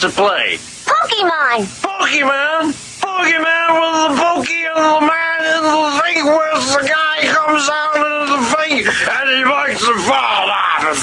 like to play? Pokemon! Pokemon? Pokemon with the Pokey and the man in the thing where the guy comes out into the thing and he makes the fall off and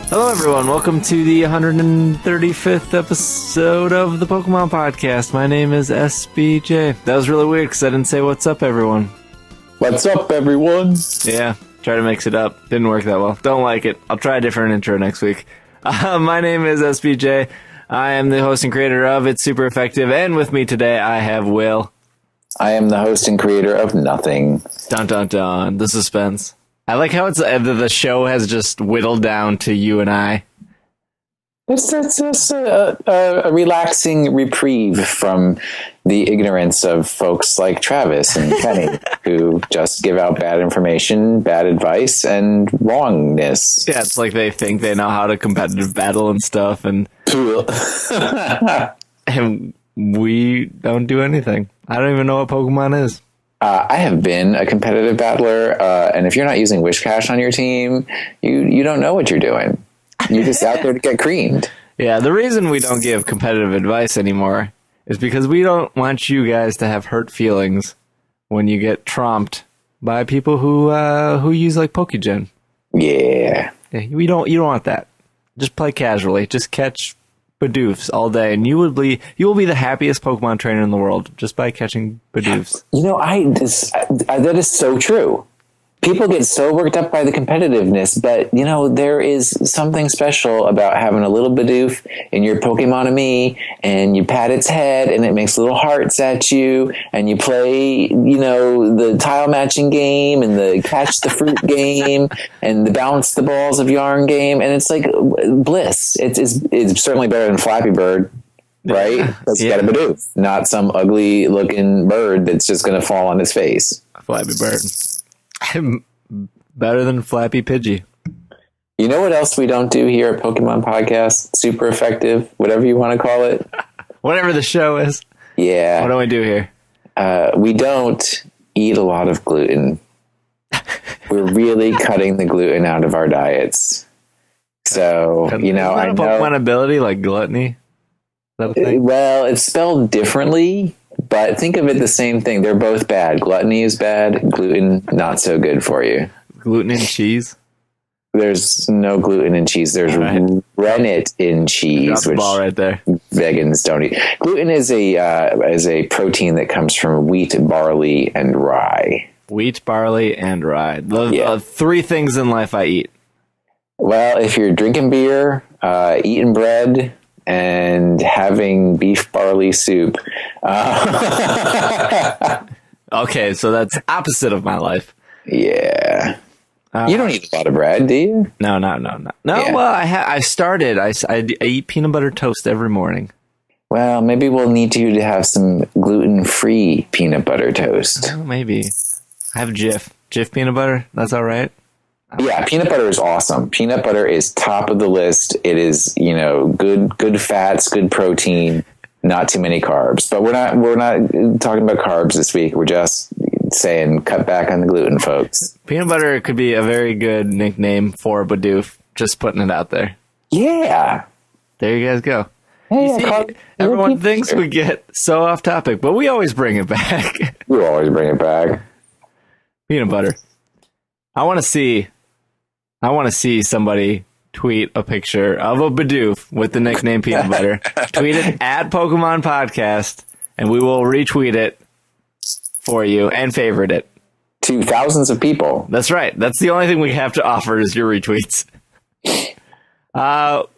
Hello everyone, welcome to the 135th episode of the Pokemon Podcast. My name is SBJ. That was really weird because I didn't say what's up everyone. What's up everyone? Yeah, try to mix it up. Didn't work that well. Don't like it. I'll try a different intro next week. My name is SBJ. I am the host and creator of It's Super Effective, and with me today I have Will. I am the host and creator of nothing. Dun dun dun, the suspense. I like how it's the show has just whittled down to you and I. It's a relaxing reprieve from the ignorance of folks like Travis and Kenny, who just give out bad information, bad advice, and wrongness. Yeah, it's like they think they know how to competitive battle and stuff, and and we don't do anything. I don't even know what Pokemon is. I have been a competitive battler, and if you're not using Wishcash on your team, you don't know what you're doing. You're just out there to get creamed. Yeah, the reason we don't give competitive advice anymore is because we don't want you guys to have hurt feelings when you get tromped by people who use like Pokegen. Yeah. You don't want that. Just play casually. Just catch Bidoofs all day, and you will be the happiest Pokemon trainer in the world just by catching Bidoofs. You know, that is so true. People get so worked up by the competitiveness, but you know, there is something special about having a little Bidoof in your Pokemon-Ami, and you pat its head, and it makes little hearts at you, and you play, you know, the tile matching game, and the catch the fruit game, and the bounce the balls of yarn game, and it's like bliss. It's certainly better than Flappy Bird, right? Because you got a Bidoof, not some ugly looking bird that's just going to fall on his face. Flappy Bird. Better than Flappy Pidgey. You know what else we don't do here at Pokemon Podcast? Super Effective, whatever you want to call it. Whatever the show is. Yeah. What do we do here? We don't eat a lot of gluten. We're really cutting the gluten out of our diets. So, you know, I know Pokemon ability like gluttony. Is that a thing? Well, it's spelled differently. But think of it the same thing. They're both bad. Gluttony is bad. Gluten, not so good for you. Gluten in cheese? There's no gluten in cheese. There's rennet in cheese, Drop the which ball right there. Vegans don't eat. Gluten is a protein that comes from wheat, barley, and rye. Wheat, barley, and rye. The three things in life I eat. Well, if you're drinking beer, eating bread, and having beef barley soup. Okay, so that's opposite of my life. Yeah. You don't eat a lot of bread, do you? No. Yeah. Well, I started. I eat peanut butter toast every morning. Well, maybe we'll need you to have some gluten-free peanut butter toast. Oh, maybe. I have Jif peanut butter. That's all right. Yeah, peanut butter is awesome. Peanut butter is top of the list. It is, you know, good fats, good protein, not too many carbs. But we're not talking about carbs this week. We're just saying cut back on the gluten, folks. Peanut butter could be a very good nickname for Bidoof. Just putting it out there. Yeah. There you guys go. Hey, Everyone thinks we get so off topic, but we always bring it back. We always bring it back. Peanut butter. I want to see somebody tweet a picture of a Bidoof with the nickname Peanut Butter. Tweet it at Pokemon Podcast, and we will retweet it for you and favorite it. To thousands of people. That's right. That's the only thing we have to offer is your retweets.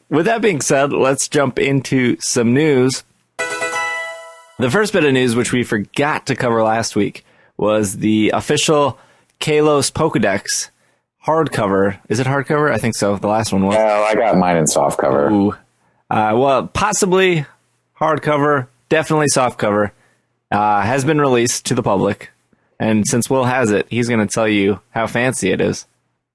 With that being said, let's jump into some news. The first bit of news, which we forgot to cover last week, was the official Kalos Pokédex hardcover. Is it hardcover? I think so. The last one was. Well, I got mine in softcover. Ooh. Well, possibly hardcover, definitely softcover. Has been released to the public. And since Will has it, he's going to tell you how fancy it is.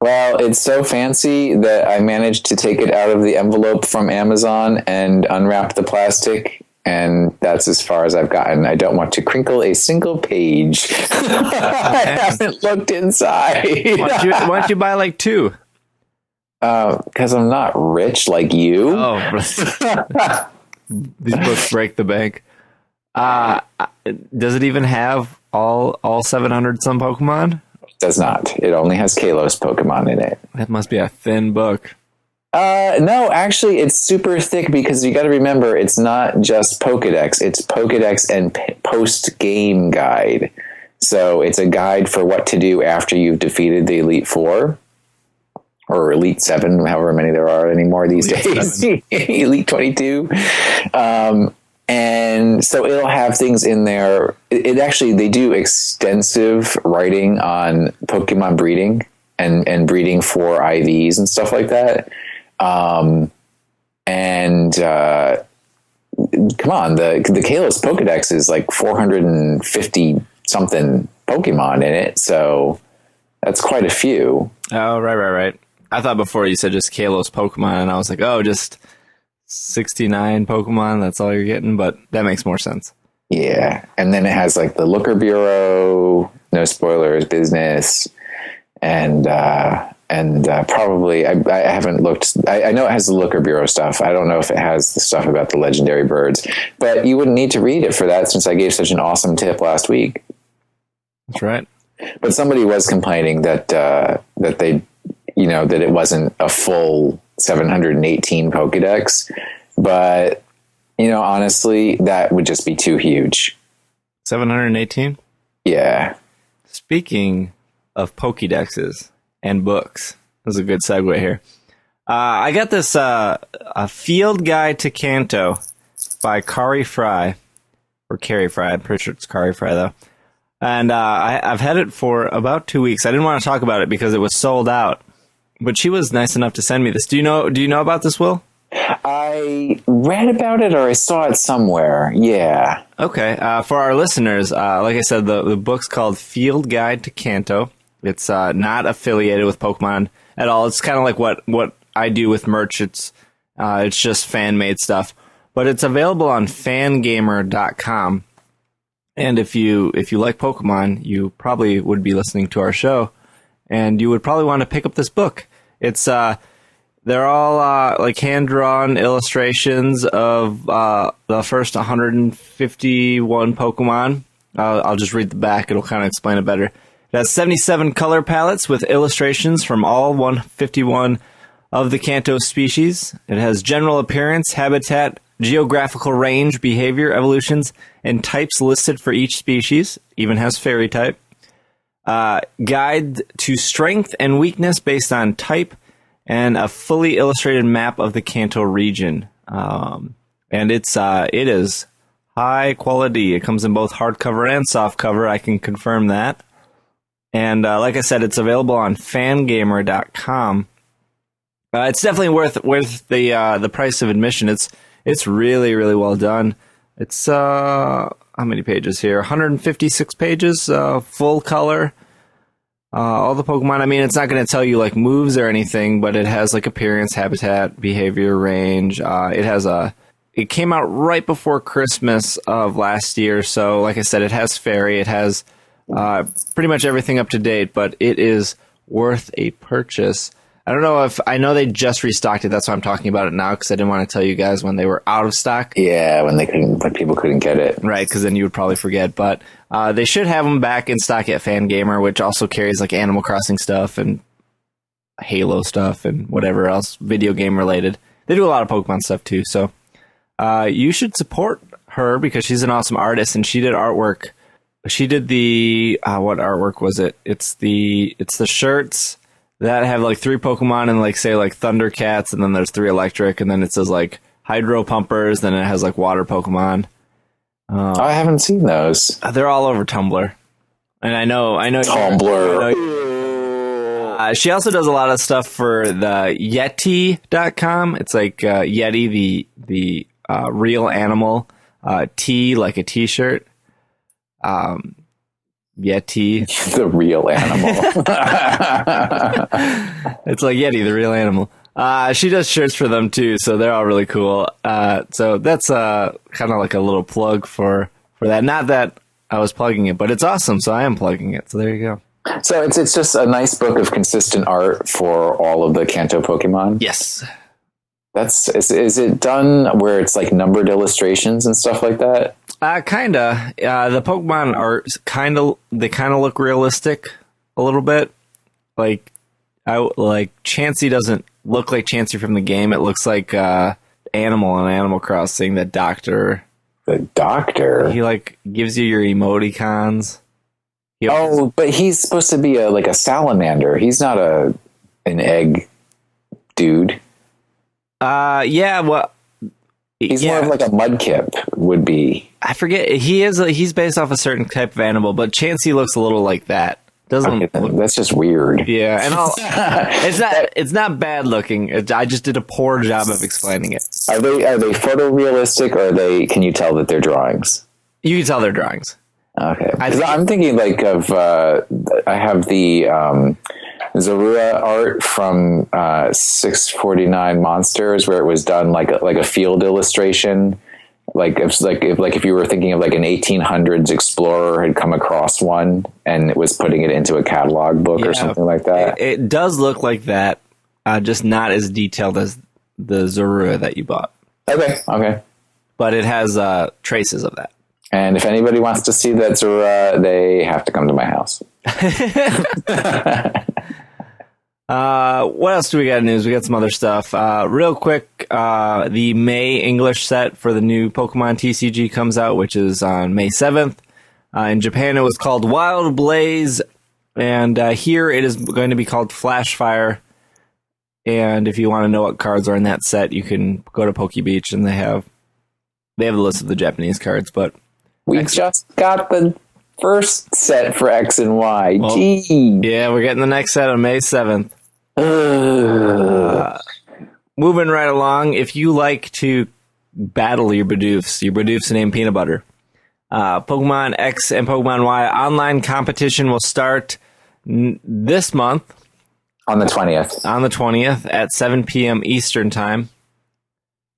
Well, it's so fancy that I managed to take it out of the envelope from Amazon and unwrap the plastic. And that's as far as I've gotten. I don't want to crinkle a single page. I haven't looked inside. Why don't you buy like 2? Because I'm not rich like you. Oh, these books break the bank. Does it even have all 700 some Pokemon? It does not. It only has Kalos Pokemon in it. That must be a thin book. No, actually, it's super thick because you got to remember it's not just Pokédex. It's Pokédex and post-game guide. So it's a guide for what to do after you've defeated the Elite Four or Elite 7, however many there are anymore these days. Elite 22. And so it'll have things in there. It actually, they do extensive writing on Pokemon breeding and breeding for IVs and stuff like that. Come on, the Kalos Pokedex is like 450 something Pokemon in it, so that's quite a few. Oh, right. I thought before you said just Kalos Pokemon, and I was like, oh, just 69 Pokemon, that's all you're getting, but that makes more sense. Yeah, and then it has like the Looker Bureau, no spoilers business, and probably I haven't looked. I know it has the Looker Bureau stuff. I don't know if it has the stuff about the legendary birds, but you wouldn't need to read it for that since I gave such an awesome tip last week. That's right. But somebody was complaining that they, that it wasn't a full 718 Pokedex, but honestly, that would just be too huge. 718? Yeah. Speaking of Pokédexes and books, this is a good segue here. I got this a Field Guide to Kanto by Carrie Fry, or Carrie Fry. I'm pretty sure it's Carrie Fry though. And I've had it for about 2 weeks. I didn't want to talk about it because it was sold out, but she was nice enough to send me this. Do you know about this, Will? I read about it or I saw it somewhere. Yeah. Okay. For our listeners, like I said, the book's called Field Guide to Kanto. It's not affiliated with Pokemon at all. It's kind of like what I do with merch. It's just fan-made stuff. But it's available on fangamer.com. And if you like Pokemon, you probably would be listening to our show, and you would probably want to pick up this book. It's they're all like hand-drawn illustrations of the first 151 Pokemon. I'll just read the back. It'll kind of explain it better. It has 77 color palettes with illustrations from all 151 of the Kanto species. It has general appearance, habitat, geographical range, behavior, evolutions, and types listed for each species. Even has fairy type. Guide to strength and weakness based on type, and a fully illustrated map of the Kanto region. And it is high quality. It comes in both hardcover and softcover. I can confirm that. And like I said, it's available on fangamer.com. It's definitely worth the price of admission. It's really, really well done. It's how many pages here? 156 pages, full color. All the Pokemon. I mean, it's not going to tell you like moves or anything, but it has like appearance, habitat, behavior, range. It came out right before Christmas of last year, so like I said, it has fairy. It has pretty much everything up to date, but it is worth a purchase. I know they just restocked it. That's why I'm talking about it now, because I didn't want to tell you guys when they were out of stock. Yeah, when people couldn't get it. Right, because then you would probably forget. But they should have them back in stock at Fangamer, which also carries like Animal Crossing stuff and Halo stuff and whatever else video game related. They do a lot of Pokemon stuff too. So you should support her because she's an awesome artist, and she did artwork. She did the what artwork was it? It's the shirts that have like 3 Pokemon and like say like Thundercats, and then there's 3 electric, and then it says like Hydro Pumpers, then it has like water Pokemon. I haven't seen those. They're all over Tumblr. And I know Tumblr. She also does a lot of stuff for the Yeti.com. It's like Yeti, the real animal, T like a t-shirt. Yeti. The real animal. It's like Yeti, the real animal. She does shirts for them too, so they're all really cool. So that's kind of like a little plug for that. Not that I was plugging it, but it's awesome, so I am plugging it. So there you go. So it's just a nice book of consistent art for all of the Kanto Pokemon? Yes. Is it done where it's like numbered illustrations and stuff like that? Kinda. The Pokemon are they kind of look realistic a little bit. Like Chansey doesn't look like Chansey from the game. It looks like Animal on Animal Crossing, the doctor. The doctor? He like gives you your emoticons. But he's supposed to be like a salamander. He's not an egg dude. Yeah, well, he's more of like a mudkip would be. I forget. He's based off a certain type of animal, but Chansey looks a little like that. That's just weird. Yeah, and it's not bad looking. I just did a poor job of explaining it. Are they photorealistic, or can you tell that they're drawings? You can tell they're drawings. Okay, I'm thinking like of I have the Zorua art from 649 Monsters, where it was done like a field illustration. If you were thinking of like an 1800s explorer had come across one and it was putting it into a catalog book or something like that. It does look like that, just not as detailed as the Zorua that you bought. Okay. But it has traces of that. And if anybody wants to see that Zorua, they have to come to my house. What else do we got in news? We got some other stuff. Real quick, the May English set for the new Pokemon TCG comes out, which is on May 7th. In Japan, it was called Wild Blaze, and here it is going to be called Flash Fire. And if you want to know what cards are in that set, you can go to Poke Beach, and they have the list of the Japanese cards. But we just got the first set for X and Y. Well, gee. Yeah, we're getting the next set on May 7th. Moving right along, if you like to battle your Bidoofs named Peanut Butter, Pokemon X and Pokemon Y online competition will start this month. On the 20th. On the 20th at 7 p.m. Eastern Time.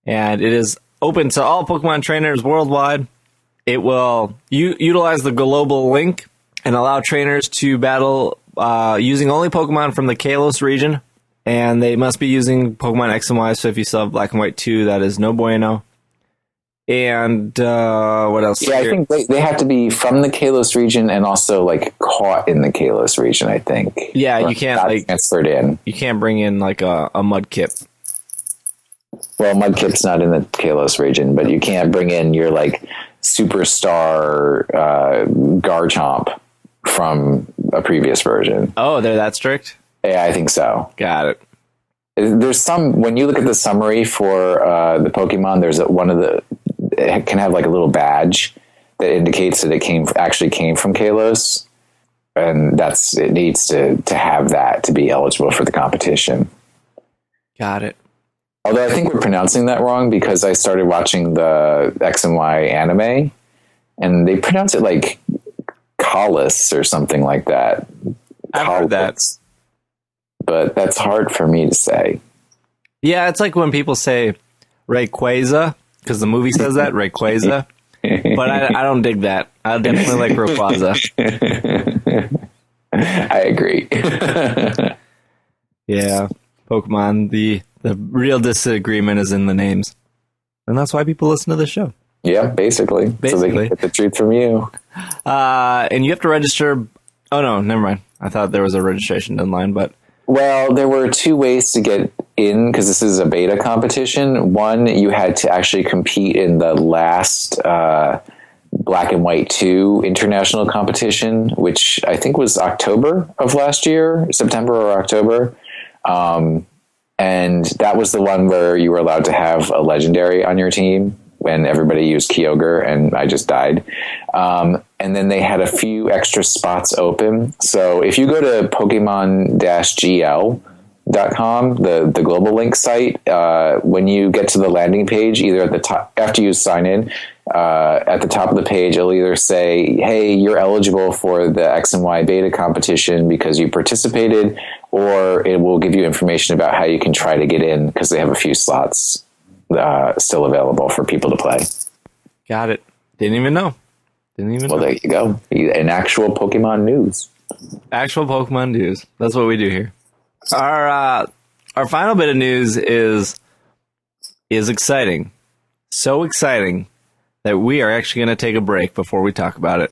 And it is open to all Pokemon trainers worldwide. It will utilize the global link and allow trainers to battle using only Pokemon from the Kalos region. And they must be using Pokemon X and Y, so if you still have Black and White 2, that is no bueno. And what else? Yeah, I think they have to be from the Kalos region and also like caught in the Kalos region, I think. Yeah, you can't like transferred in. You can't bring in like a Mudkip. Well, Mudkip's not in the Kalos region, but you can't bring in your like superstar Garchomp from a previous version. Oh, they're that strict? Yeah, I think so. Got it. There's some, when you look at the summary for the Pokemon, there's it can have like a little badge that indicates that it actually came from Kalos, and it needs to have that to be eligible for the competition. Got it. Although I think we're pronouncing that wrong, because I started watching the X and Y anime, and they pronounce it like Kalos or something like that. I've heard that. But that's hard for me to say. Yeah, it's like when people say Rayquaza, because the movie says that, Rayquaza. But I don't dig that. I definitely like Rayquaza. I agree. Yeah, Pokemon, the real disagreement is in the names. And that's why people listen to the show. Yeah, basically. So they can get the truth from you. And you have to register. Oh, no, never mind. I thought there was a registration deadline, but... Well, there were two ways to get in, because this is a beta competition. One, you had to actually compete in the last Black and White 2 international competition, which I think was October of last year, September or October. And that was the one where you were allowed to have a legendary on your team. when everybody used Kyogre and I just died. And then they had a few extra spots open. So if you go to Pokemon-GL.com, the global link site, when you get to the landing page, either at the top, after you sign in, at the top of the page, it'll either say, hey, you're eligible for the X and Y beta competition because you participated, or it will give you information about how you can try to get in because they have a few slots still available for people to play. Got it. Didn't even know. Well, there you go. An actual Pokemon news. Actual Pokemon news. That's what we do here. Our final bit of news is exciting. So exciting that we are actually going to take a break before we talk about it.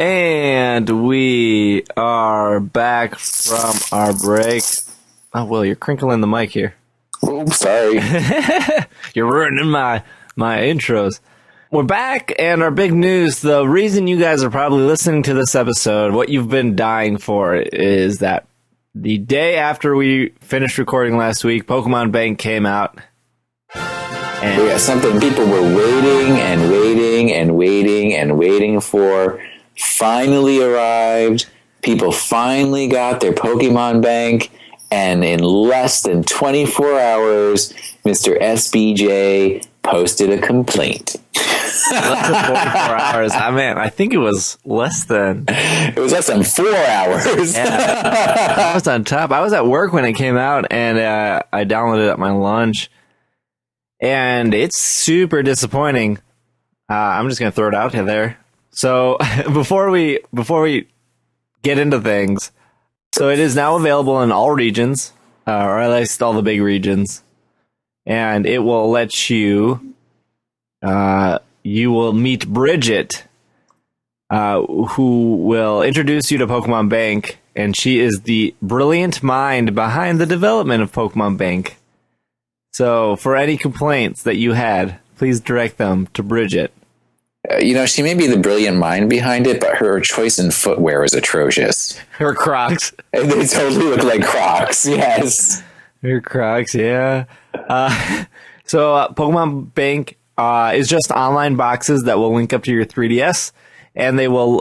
And we are back from our break. Oh, Will, you're crinkling the mic here. Oh, sorry. You're ruining my intros. We're back, and our big news, the reason you guys are probably listening to this episode, what you've been dying for, is that the day after we finished recording last week, Pokemon Bank came out. And we got something people were waiting for. Finally arrived. People finally got their Pokemon Bank, and in less than 24 hours, Mr. SBJ posted a complaint. Less than 24 hours. I think it was less than... It was less than 4 hours. Yeah. I was on top. I was at work when it came out, and I downloaded it at my lunch. And it's super disappointing. I'm just going to throw it out there. So before we get into things, so it is now available in all regions, or at least all the big regions, and it will let you will meet Bridget, who will introduce you to Pokemon Bank, and she is the brilliant mind behind the development of Pokemon Bank. So for any complaints that you had, please direct them to Bridget. She may be the brilliant mind behind it, but her choice in footwear is atrocious. Her Crocs. They totally look like Crocs, yes. Her Crocs, yeah. So Pokemon Bank is just online boxes that will link up to your 3DS, and they will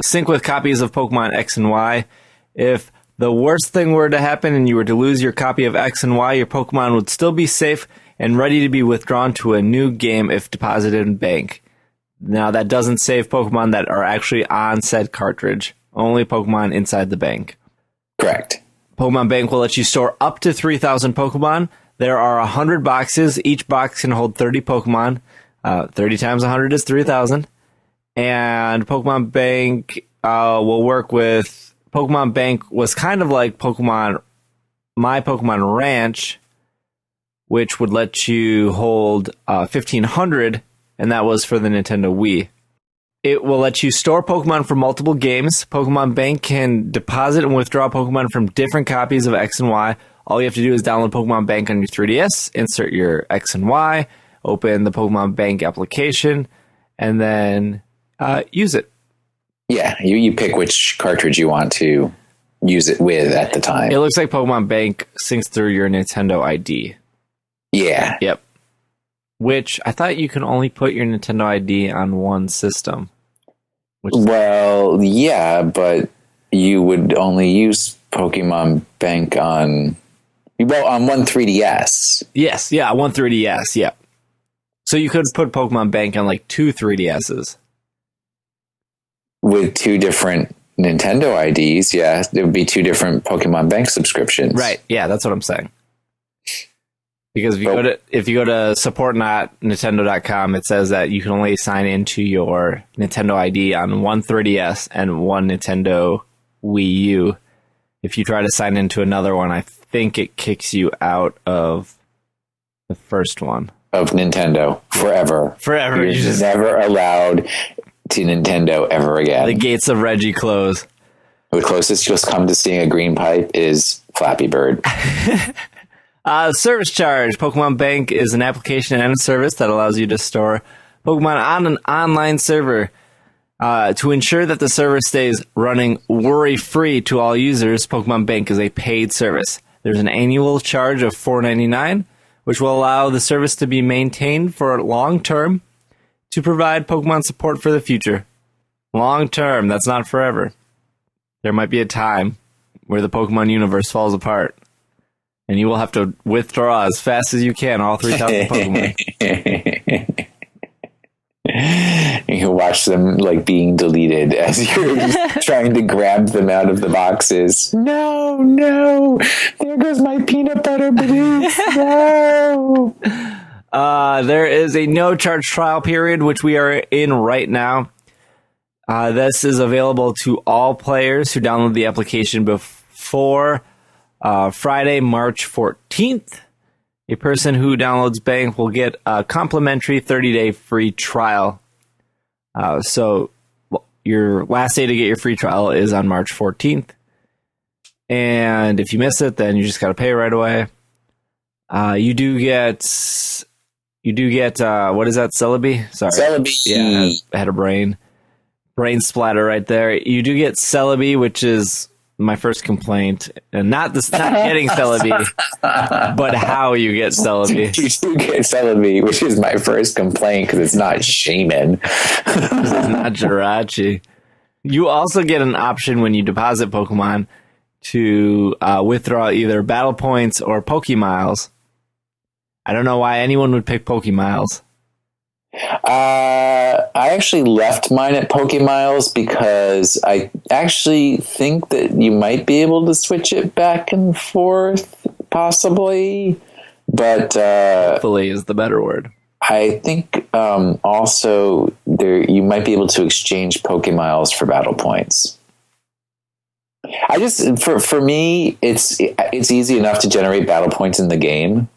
sync with copies of Pokemon X and Y. If the worst thing were to happen and you were to lose your copy of X and Y, your Pokemon would still be safe and ready to be withdrawn to a new game if deposited in Bank. Now, that doesn't save Pokemon that are actually on said cartridge. Only Pokemon inside the bank. Correct. Pokemon Bank will let you store up to 3,000 Pokemon. There are 100 boxes. Each box can hold 30 Pokemon. 30 times 100 is 3,000. And Pokemon Bank will work with... Pokemon Bank was kind of like My Pokemon Ranch, which would let you hold 1,500, and that was for the Nintendo Wii. It will let you store Pokemon from multiple games. Pokemon Bank can deposit and withdraw Pokemon from different copies of X and Y. All you have to do is download Pokemon Bank on your 3DS, insert your X and Y, open the Pokemon Bank application, and then use it. Yeah, you pick which cartridge you want to use it with at the time. It looks like Pokemon Bank syncs through your Nintendo ID. Yeah. Yep. Which I thought you can only put your Nintendo ID on one system. Well, yeah, but you would only use Pokemon Bank on one 3DS. Yes, yeah, one 3DS, yeah. So you could put Pokemon Bank on like two 3DSs. With two different Nintendo IDs, yeah, there would be two different Pokemon Bank subscriptions. Right, yeah, that's what I'm saying. Because if you go to support.nintendo.com, it says that you can only sign into your Nintendo ID on one 3DS and one Nintendo Wii U. If you try to sign into another one, I think it kicks you out of the first one. Of Nintendo. Forever. Forever. You're just never allowed to Nintendo ever again. The gates of Reggie close. The closest you'll come to seeing a green pipe is Flappy Bird. Service charge. Pokemon Bank is an application and a service that allows you to store Pokemon on an online server. To ensure that the server stays running worry-free to all users, Pokemon Bank is a paid service. There's an annual charge of $4.99, which will allow the service to be maintained for long term to provide Pokemon support for the future. Long term, that's not forever. There might be a time where the Pokemon universe falls apart, and you will have to withdraw as fast as you can all 3,000 Pokemon. You can watch them like being deleted as you're trying to grab them out of the boxes. No, there goes my peanut butter balloons. No. There is a no charge trial period, which we are in right now. This is available to all players who download the application before Friday, March 14th. A person who downloads Bank will get a complimentary 30-day free trial. So your last day to get your free trial is on March 14th. And if you miss it, then you just got to pay right away. You do get, what is that, Celebi? Sorry. Celebi. Yeah, I had a brain splatter right there. You do get Celebi, which is my first complaint, and not getting Celebi, but how you get Celebi. You do get Celebi, which is my first complaint because it's not Shaman. It's not Jirachi. You also get an option when you deposit Pokemon to withdraw either battle points or Pokemiles. I don't know why anyone would pick Pokemiles. I actually left mine at Pokemiles because I actually think that you might be able to switch it back and forth, possibly. But hopefully is the better word. I think also there you might be able to exchange Pokemiles for battle points. I just for me, it's easy enough to generate battle points in the game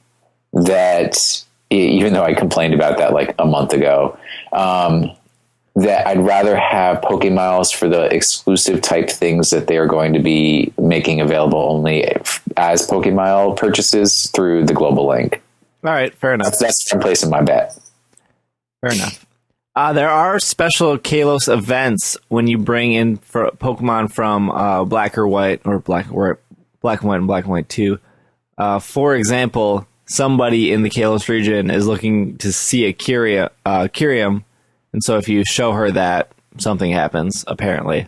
that. Even though I complained about that like a month ago, that I'd rather have Pokemiles for the exclusive type things that they are going to be making available only as Pokemile purchases through the global link. All right, fair enough. That's where I'm placing my bet. Fair enough. There are special Kalos events when you bring in for Pokemon from Black or White, or Black and White and Black and White 2. For example, somebody in the Kalos region is looking to see a Kyurem, and so if you show her that, something happens, apparently.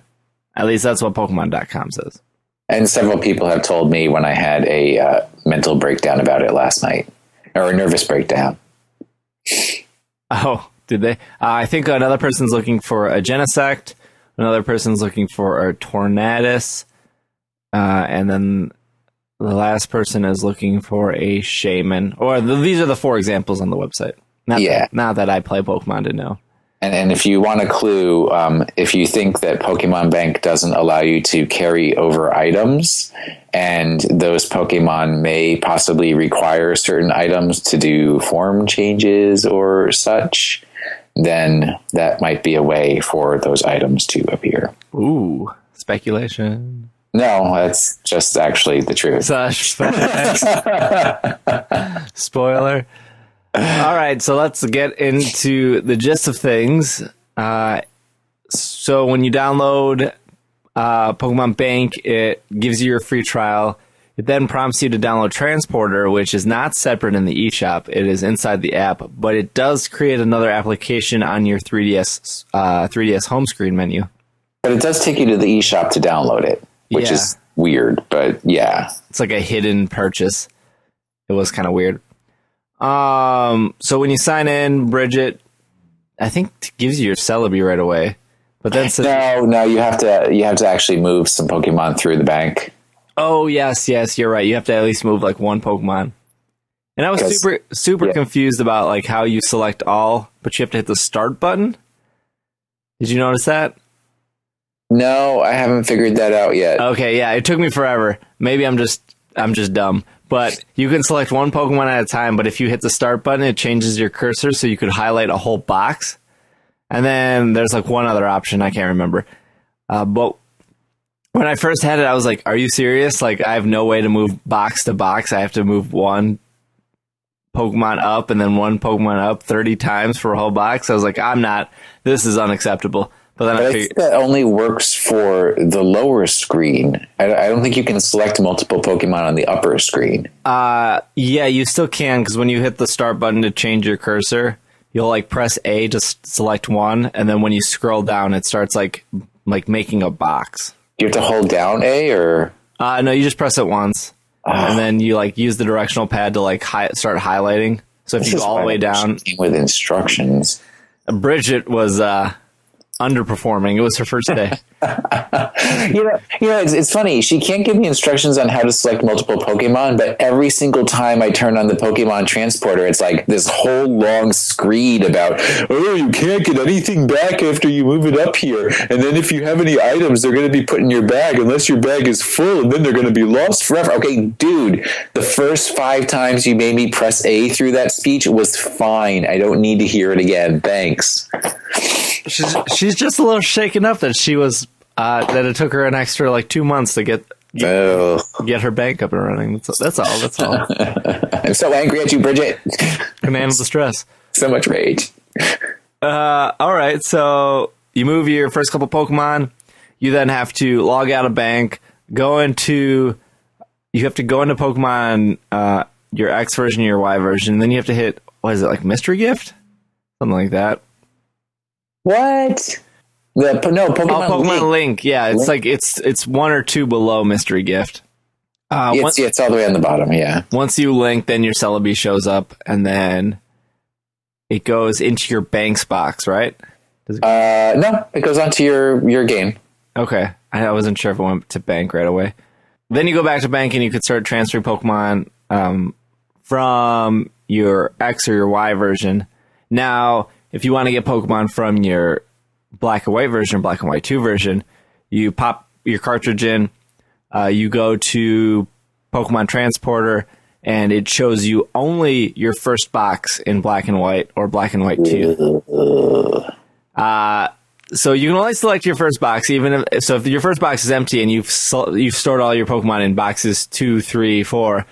At least that's what Pokemon.com says. And several people have told me when I had a mental breakdown about it last night, or a nervous breakdown. Oh, did they? I think another person's looking for a Genesect, another person's looking for a Tornadus, and then the last person is looking for a Shaman. Or these are the 4 examples on the website. Not that I play Pokemon to know. And if you want a clue, if you think that Pokemon Bank doesn't allow you to carry over items, and those Pokemon may possibly require certain items to do form changes or such, then that might be a way for those items to appear. Ooh, speculation. No, that's just actually the truth. Spoiler. All right, so let's get into the gist of things. So when you download Pokemon Bank, it gives you your free trial. It then prompts you to download Transporter, which is not separate in the eShop. It is inside the app, but it does create another application on your 3DS home screen menu. But it does take you to the eShop to download it, which is weird, but yeah. It's like a hidden purchase. It was kind of weird. So when you sign in, Bridget, I think gives you your Celebi right away. But then no, you have to actually move some Pokemon through the bank. Oh yes, you're right. You have to at least move like one Pokemon. And I was super confused about like how you select all, but you have to hit the start button. Did you notice that? No, I haven't figured that out yet. Okay, yeah, it took me forever. Maybe I'm just dumb. But you can select one Pokemon at a time, but if you hit the start button, it changes your cursor so you could highlight a whole box. And then there's like one other option, I can't remember. But When I first had it, I was like, are you serious? Like, I have no way to move box to box. I have to move one Pokemon up and then one Pokemon up 30 times for a whole box. I was like, this is unacceptable. But then I think that only works for the lower screen. I don't think you can select multiple Pokemon on the upper screen. Yeah, you still can, because when you hit the start button to change your cursor, you'll like press A to select one, and then when you scroll down, it starts like making a box. Do you have to hold down A or? No, you just press it once, and then you like use the directional pad to like start highlighting. So if you go all the way down with instructions, Bridget was underperforming. It was her first day. It's funny. She can't give me instructions on how to select multiple Pokemon, but every single time I turn on the Pokemon transporter, it's like this whole long screed about, oh, you can't get anything back after you move it up here. And then if you have any items, they're going to be put in your bag unless your bag is full, and then they're going to be lost forever. Okay, dude, the first 5 times you made me press A through that speech was fine. I don't need to hear it again. Thanks. She's just a little shaken up that she was that it took her an extra like 2 months to get her bank up and running. That's all. I'm so angry at you, Bridget. Can handle the stress. So much rage. All right, so you move your first couple Pokemon. You then have to log out of bank. You have to go into Pokemon, your X version, your Y version. Then you have to hit, what is it, like mystery gift, something like that. What? Pokemon Link. Yeah, it's like it's 1 or 2 below mystery gift. It's all the way on the bottom. Yeah. Once you link, then your Celebi shows up, and then it goes into your banks box, right? No, it goes onto your game. Okay, I wasn't sure if it went to bank right away. Then you go back to bank, and you could start transferring Pokemon from your X or your Y version. Now, if you want to get Pokemon from your Black and White version, Black and White 2 version, you pop your cartridge in, you go to Pokemon Transporter, and it shows you only your first box in Black and White or Black and White 2. So you can only select your first box, if your first box is empty and you've stored all your Pokemon in boxes 2, 3, 4,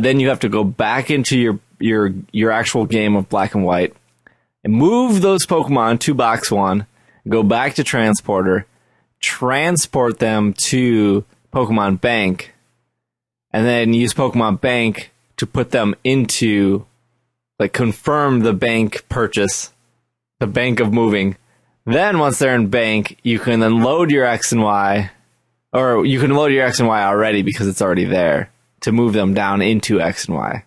then you have to go back into your actual game of Black and White and move those Pokemon to box 1, go back to Transporter, transport them to Pokemon Bank, and then use Pokemon Bank to put them into, like, confirm the bank purchase, the bank of moving. Then once they're in bank, you can then load your X and Y, or you can load your X and Y already because it's already there, to move them down into X and Y.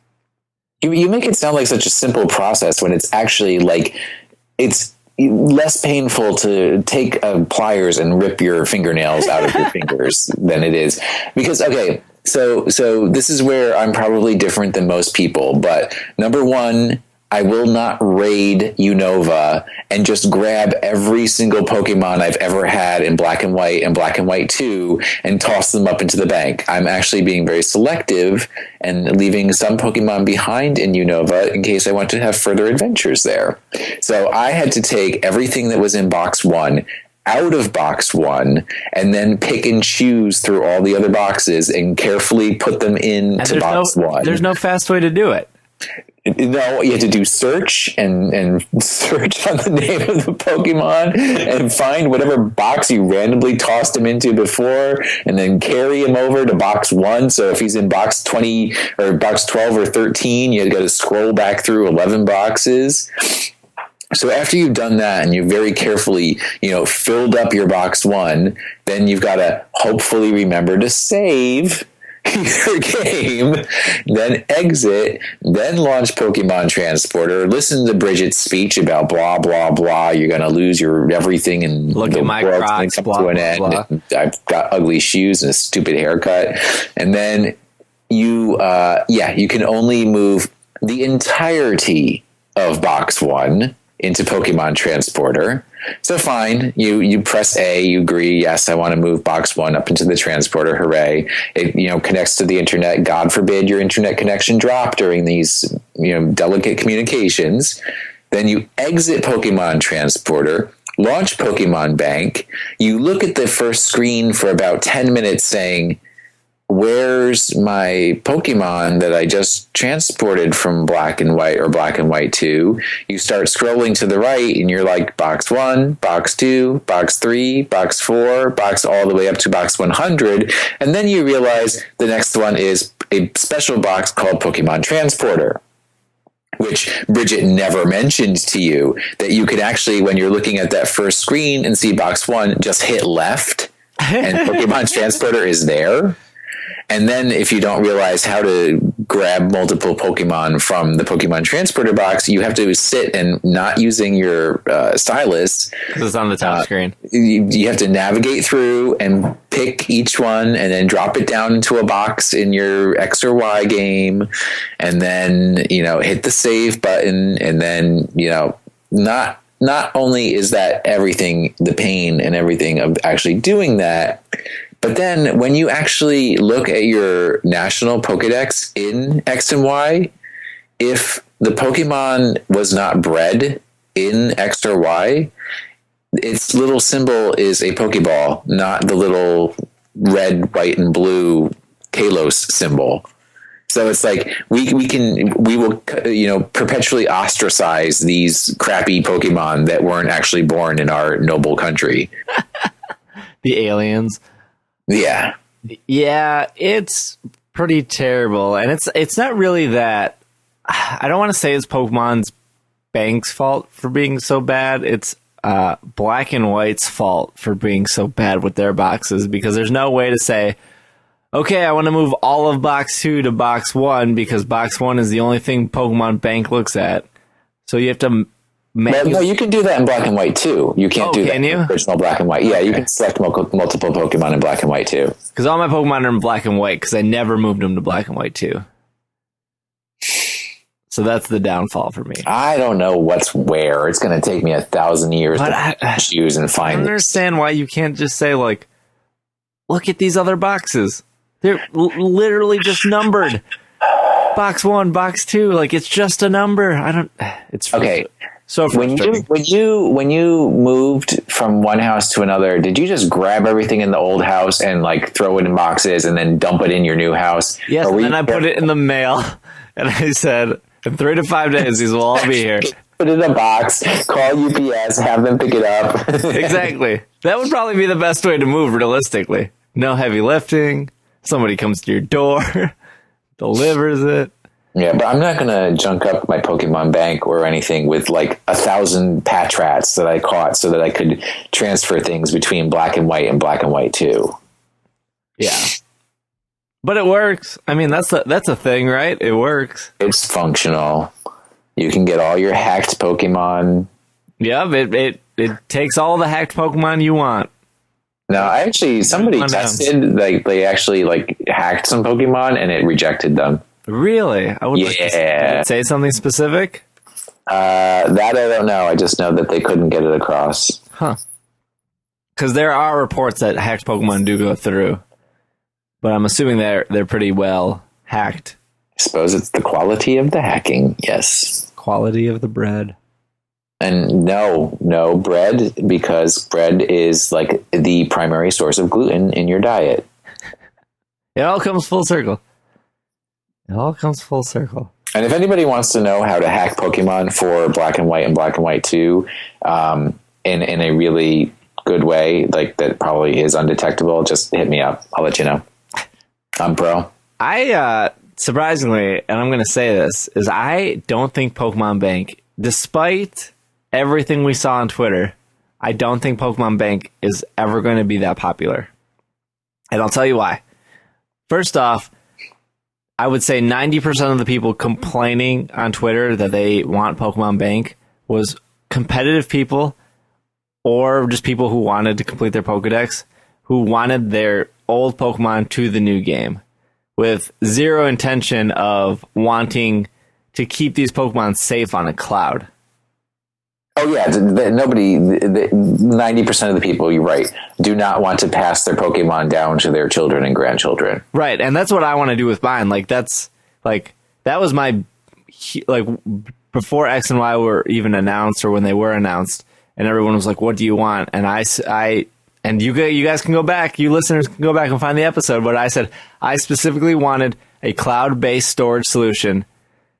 You make it sound like such a simple process when it's actually like it's less painful to take pliers and rip your fingernails out of your fingers than it is. Because, okay, so this is where I'm probably different than most people. But number one, I will not raid Unova and just grab every single Pokemon I've ever had in Black and White and Black and White 2 and toss them up into the bank. I'm actually being very selective and leaving some Pokemon behind in Unova in case I want to have further adventures there. So I had to take everything that was in box 1 out of box 1 and then pick and choose through all the other boxes and carefully put them into box 1. There's no fast way to do it. No, you have to do search and search on the name of the Pokemon and find whatever box you randomly tossed him into before and then carry him over to box 1. So if he's in box 20 or box 12 or 13, you got to scroll back through 11 boxes. So after you've done that and you very carefully, filled up your box 1, then you've got to hopefully remember to save your game, then exit, then launch Pokemon Transporter, listen to Bridget's speech about blah, blah, blah, you're going to lose your everything and look at my Crocs, come to an end. Blah. I've got ugly shoes and a stupid haircut. And then you can only move the entirety of box 1 into Pokemon Transporter. So fine, you press A, you agree, yes, I want to move box 1 up into the transporter, hooray. It connects to the internet. God forbid your internet connection drop during these delicate communications. Then you exit Pokemon Transporter, launch Pokemon Bank, you look at the first screen for about 10 minutes saying, where's my Pokemon that I just transported from Black and White or Black and White 2? You start scrolling to the right and you're like box 1, box 2, box 3, box 4, box all the way up to box 100. And then you realize the next one is a special box called Pokemon Transporter, which Bridget never mentioned to you, that you could actually, when you're looking at that first screen and see box 1, just hit left and Pokemon Transporter is there. And then if you don't realize how to grab multiple Pokemon from the Pokemon Transporter box, you have to sit and not using your stylus. Because it's on the top screen. You have to navigate through and pick each one and then drop it down into a box in your X or Y game. And then, hit the save button. And then, not only is that everything, the pain and everything of actually doing that, but then when you actually look at your national Pokedex in X and Y, if the Pokemon was not bred in X or Y, its little symbol is a Pokeball, not the little red, white, and blue Kalos symbol. So it's like we will perpetually ostracize these crappy Pokemon that weren't actually born in our noble country. The aliens. Yeah. Yeah, it's pretty terrible. And it's not really that, I don't want to say it's Pokemon's Bank's fault for being so bad. It's Black and White's fault for being so bad with their boxes, because there's no way to say, okay, I want to move all of box 2 to box 1 because box 1 is the only thing Pokemon Bank looks at. So you have to no, you can do that in Black and White too. You can't do that in original Black and White. Yeah, okay. You can select multiple Pokemon in Black and White too. Because all my Pokemon are in Black and White because I never moved them to Black and White too. So that's the downfall for me. I don't know what's where. It's going to take me 1,000 years to choose and find. I don't understand why you can't just say, like, look at these other boxes. They're literally just numbered. Box 1, box 2. Like, it's just a number. It's okay. So when you moved from one house to another, did you just grab everything in the old house and like throw it in boxes and then dump it in your new house? Yes, and then I put it in the mail and I said, in 3 to 5 days, these will all be here. Put it in a box, call UPS, have them pick it up. Exactly. That would probably be the best way to move, realistically. No heavy lifting. Somebody comes to your door, delivers it. Yeah, but I'm not going to junk up my Pokemon Bank or anything with like 1,000 Patrats that I caught so that I could transfer things between Black and White and Black and White 2. Yeah. But it works. I mean, that's a thing, right? It works. It's functional. You can get all your hacked Pokemon. Yeah, it takes all the hacked Pokemon you want. No, somebody tested, like they actually like hacked some Pokemon and it rejected them. Really? I would like to say something specific? That I don't know. I just know that they couldn't get it across. Huh. Because there are reports that hacked Pokemon do go through. But I'm assuming they're pretty well hacked. I suppose it's the quality of the hacking, yes. Quality of the bread. And no bread, because bread is like the primary source of gluten in your diet. It all comes full circle. It all comes full circle. And if anybody wants to know how to hack Pokemon for Black and White and Black and White 2 in a really good way, like that probably is undetectable, just hit me up. I'll let you know. I'm pro. I, surprisingly, and I'm going to say this, is I don't think Pokemon Bank, despite everything we saw on Twitter, I don't think Pokemon Bank is ever going to be that popular. And I'll tell you why. First off, I would say 90% of the people complaining on Twitter that they want Pokemon Bank was competitive people or just people who wanted to complete their Pokedex, who wanted their old Pokemon to the new game with zero intention of wanting to keep these Pokemon safe on a cloud. Oh, yeah. 90% of the people, you're right, do not want to pass their Pokemon down to their children and grandchildren. Right. And that's what I want to do with mine. Like, that was my, like, before X and Y were even announced or when they were announced, and everyone was like, "What do you want?" And and you guys can go back, you listeners can go back and find the episode. But I said I specifically wanted a cloud-based storage solution.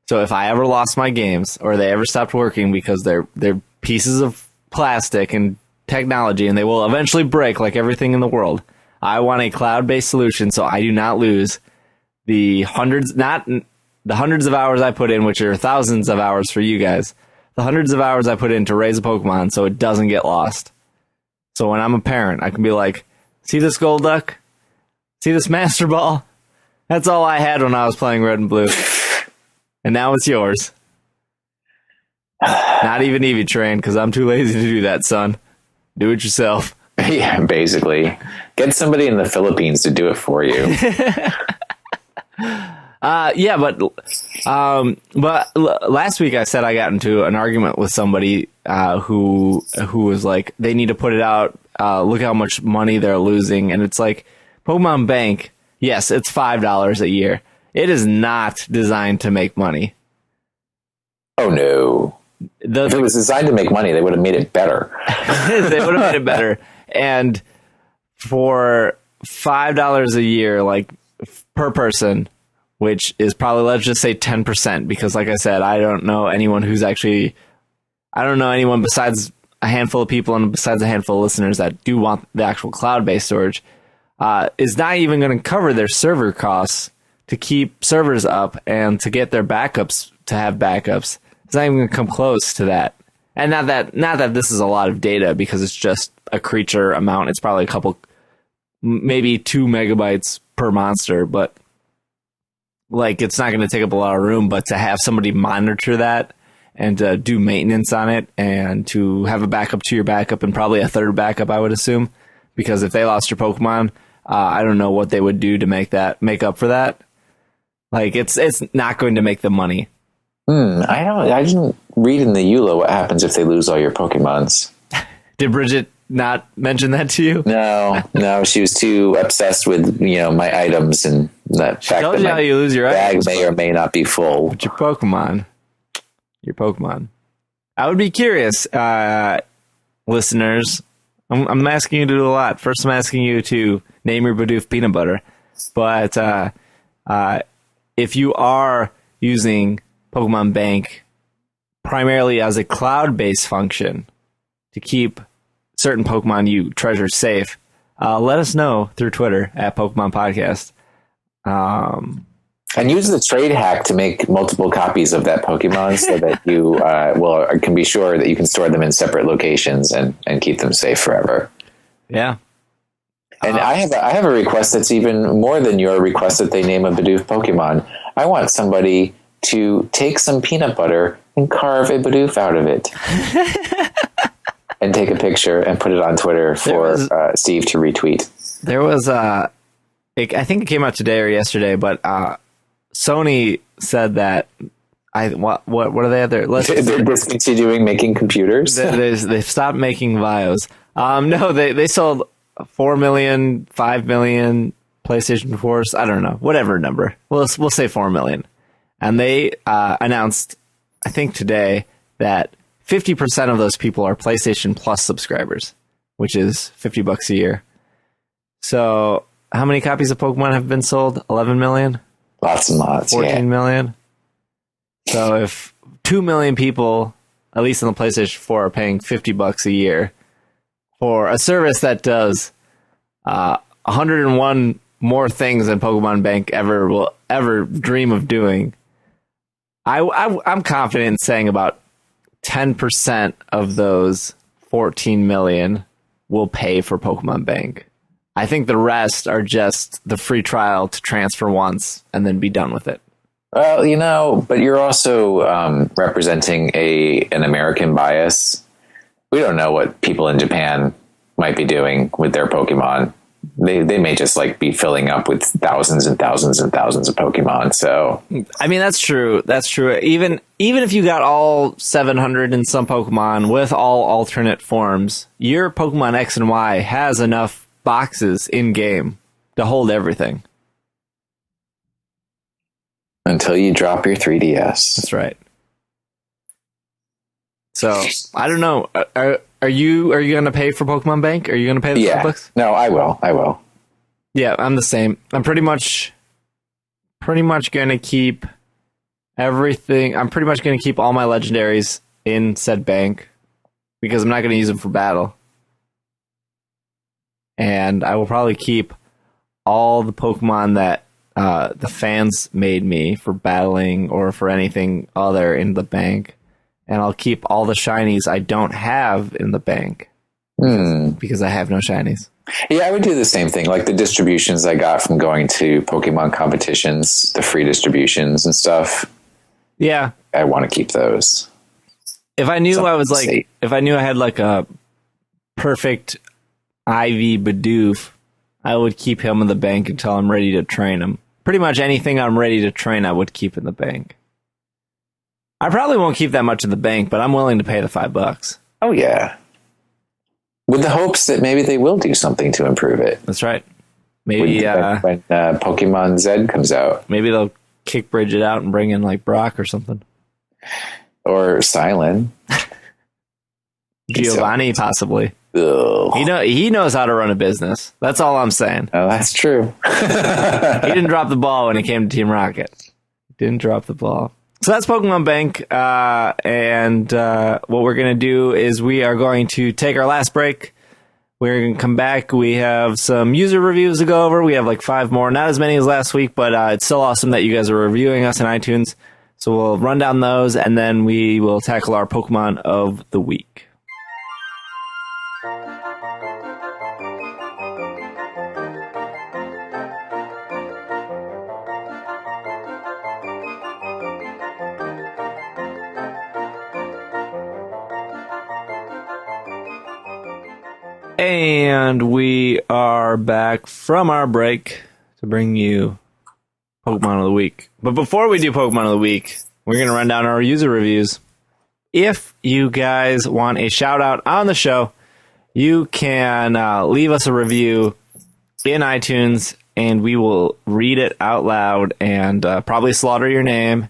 So if I ever lost my games or they ever stopped working because they're pieces of plastic and technology and they will eventually break like everything in the world, I want a cloud-based solution so I do not lose the hundreds of hours I put in, which are thousands of hours for you guys, the hundreds of hours I put in to raise a Pokemon so it doesn't get lost. So when I'm a parent, I can be like, see this Golduck? See this Master Ball? That's all I had when I was playing Red and Blue. And now it's yours. Not even Eevee Train, because I'm too lazy to do that, son. Do it yourself. Yeah, basically. Get somebody in the Philippines to do it for you. But last week I said I got into an argument with somebody who was like, they need to put it out. Look how much money they're losing. And it's like, Pokémon Bank, yes, it's $5 a year. It is not designed to make money. Oh, no. If it was designed to make money, they would have made it better. They would have made it better. And for $5 a year, like per person, which is probably, let's just say 10%, because like I said, I don't know anyone besides a handful of people and besides a handful of listeners that do want the actual cloud-based storage, is not even going to cover their server costs to keep servers up and to get their backups, to have backups. It's not even going to come close to that. And not that this is a lot of data, because it's just a creature amount. It's probably a couple, maybe 2 megabytes per monster, but like, it's not going to take up a lot of room. But to have somebody monitor that and do maintenance on it, and to have a backup to your backup, and probably a third backup, I would assume, because if they lost your Pokemon, I don't know what they would do to make up for that. Like, it's not going to make them money. I didn't read in the EULA what happens if they lose all your Pokemons. Did Bridget not mention that to you? No, she was too obsessed with, my items and that fact that my you lose your bag items, may or may not be full. But your Pokemon. I would be curious, listeners. I'm asking you to do a lot. First, I'm asking you to name your Bidoof peanut butter. But if you are using Pokémon Bank primarily as a cloud-based function to keep certain Pokemon you treasure safe, let us know through Twitter at Pokemon Podcast. And use the trade hack to make multiple copies of that Pokemon so that you can be sure that you can store them in separate locations and keep them safe forever. Yeah. And I have a request that's even more than your request that they name a Bidoof Pokemon. I want somebody to take some peanut butter and carve a Bidoof out of it. And take a picture and put it on Twitter for Steve to retweet. There was I think it came out today or yesterday, but Sony said that what are they at there? They're discontinuing making computers. They've stopped making Vios. No, they sold 4 million, 5 million PlayStation 4s. I don't know, whatever number. We'll say 4 million. And they announced, I think today, that 50% of those people are PlayStation Plus subscribers, which is $50 a year. So how many copies of Pokemon have been sold? 11 million? Lots and lots. 14 million? So if 2 million people, at least on the PlayStation 4, are paying $50 a year for a service that does 101 more things than Pokemon Bank will ever dream of doing, I'm confident in saying about 10% of those 14 million will pay for Pokemon Bank. I think the rest are just the free trial to transfer once and then be done with it. Well, but you're also representing an American bias. We don't know what people in Japan might be doing with their Pokemon. They may just be filling up with thousands and thousands and thousands of Pokemon. So I mean, that's true. Even if you got all 700 and some Pokemon with all alternate forms, your Pokemon X and Y has enough boxes in game to hold everything. Until you drop your 3DS. That's right. So I don't know. Are you going to pay for Pokemon Bank? Are you going to pay the $5? No, I will. Yeah, I'm the same. I'm pretty much going to keep everything. I'm pretty much going to keep all my legendaries in said bank because I'm not going to use them for battle. And I will probably keep all the Pokemon that the fans made me for battling or for anything other in the bank. And I'll keep all the shinies I don't have in the bank because I have no shinies. Yeah, I would do the same thing. Like the distributions I got from going to Pokemon competitions, the free distributions and stuff. Yeah. I want to keep those. If I knew if I knew I had like a perfect Ivy Bidoof, I would keep him in the bank until I'm ready to train him. Pretty much anything I'm ready to train, I would keep in the bank. I probably won't keep that much in the bank, but I'm willing to pay the $5. Oh, yeah. With the hopes that maybe they will do something to improve it. That's right. Maybe when Pokemon Z comes out. Maybe they'll kick Bridget out and bring in like Brock or something. Or Silent. Giovanni, possibly. Ugh. He knows how to run a business. That's all I'm saying. Oh, that's true. He didn't drop the ball when it came to Team Rocket. Didn't drop the ball. So that's Pokemon Bank, and what we're going to do is we are going to take our last break. We're going to come back. We have some user reviews to go over. We have like 5 more. Not as many as last week, but it's still awesome that you guys are reviewing us in iTunes. So we'll run down those, and then we will tackle our Pokemon of the week. And we are back from our break to bring you Pokemon of the Week. But before we do Pokemon of the Week, we're going to run down our user reviews. If you guys want a shout out on the show, you can leave us a review in iTunes, and we will read it out loud and probably slaughter your name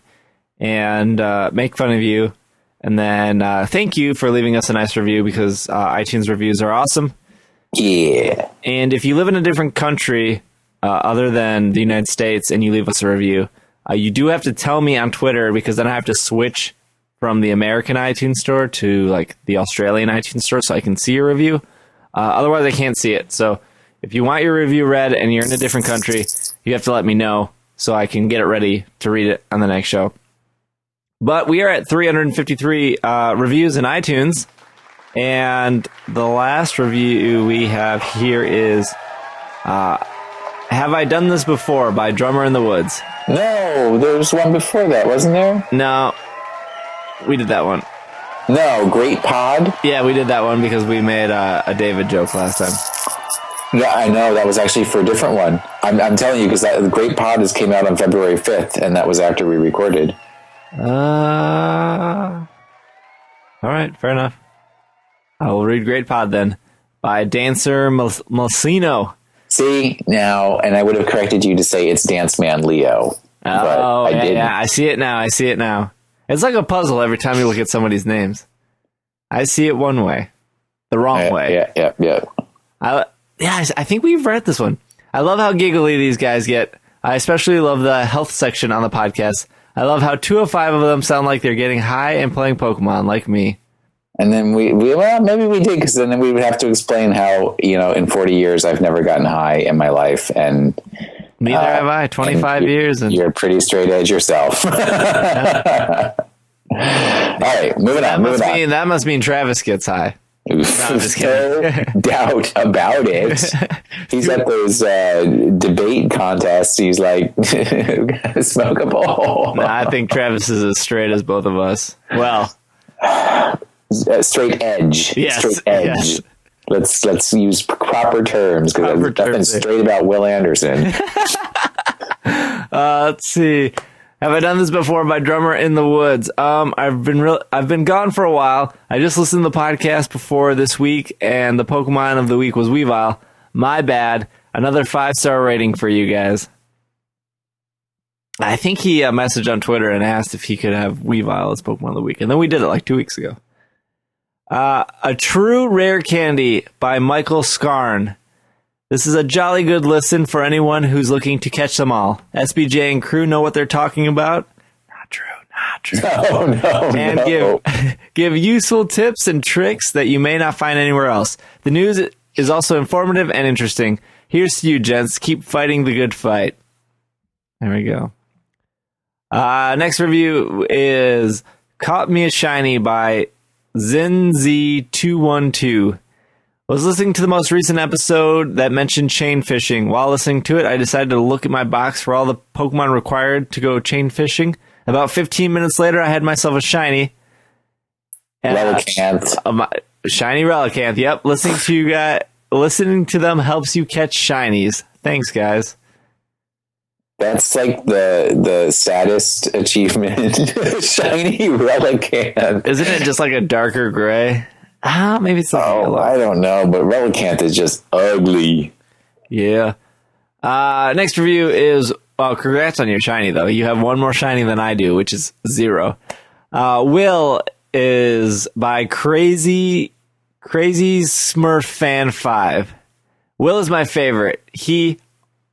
and make fun of you. And then thank you for leaving us a nice review because iTunes reviews are awesome. Yeah. And if you live in a different country other than the United States and you leave us a review, you do have to tell me on Twitter because then I have to switch from the American iTunes store to like the Australian iTunes store so I can see your review. Otherwise, I can't see it. So if you want your review read and you're in a different country, you have to let me know so I can get it ready to read it on the next show. But we are at 353 reviews in iTunes. And the last review we have here is Have I Done This Before by Drummer in the Woods. No, there was one before that, wasn't there? No, we did that one. No, Great Pod? Yeah, we did that one because we made a David joke last time. Yeah, I know. That was actually for a different one. I'm telling you because the Great Pod came out on February 5th, and that was after we recorded. All right, fair enough. I will read Great Pod then by Dancer Malsino. See, now, and I would have corrected you to say it's Dance Man Leo. Oh, yeah, I see it now. It's like a puzzle every time you look at somebody's names. I see it one way, the wrong way. Yeah. I think we've read this one. I love how giggly these guys get. I especially love the health section on the podcast. I love how 2 of 5 of them sound like they're getting high and playing Pokemon, like me. And then well, maybe we did, because then we would have to explain how, in 40 years I've never gotten high in my life, and neither have I. 25 years, and you're pretty straight edge yourself. All right, moving on. That must mean Travis gets high. No, just kidding. No doubt about it. He's at those debate contests. He's like, smoke a bowl. No, I think Travis is as straight as both of us. Well, straight edge. Yes, straight edge. Yes. Let's use proper terms, because there's nothing straight about Will Anderson. Let's see. Have I Done This Before by Drummer in the Woods? I've been gone for a while. I just listened to the podcast before this week, and the Pokemon of the week was Weavile. My bad. Another 5-star rating for you guys. I think he messaged on Twitter and asked if he could have Weavile as Pokemon of the week, and then we did it like 2 weeks ago. A True Rare Candy by Michael Scarn. This is a jolly good listen for anyone who's looking to catch them all. SBJ and crew know what they're talking about. Not true. No, And give useful tips and tricks that you may not find anywhere else. The news is also informative and interesting. Here's to you, gents. Keep fighting the good fight. There we go. Next review is Caught Me a Shiny by ZinZ212. I was listening to the most recent episode that mentioned chain fishing. While listening to it, I decided to look at my box for all the Pokemon required to go chain fishing. About 15 minutes later, I had myself a shiny. Relicanth. Shiny Relicanth. Yep. Listening to them helps you catch shinies. Thanks, guys. That's like the saddest achievement. Shiny Relicanth. Isn't it just like a darker gray? Maybe it's like yellow. I don't know, but Relicanth is just ugly. Yeah. Next review is, congrats on your shiny, though. You have one more shiny than I do, which is 0. Will is by Crazy Smurf Fan 5. Will is my favorite. He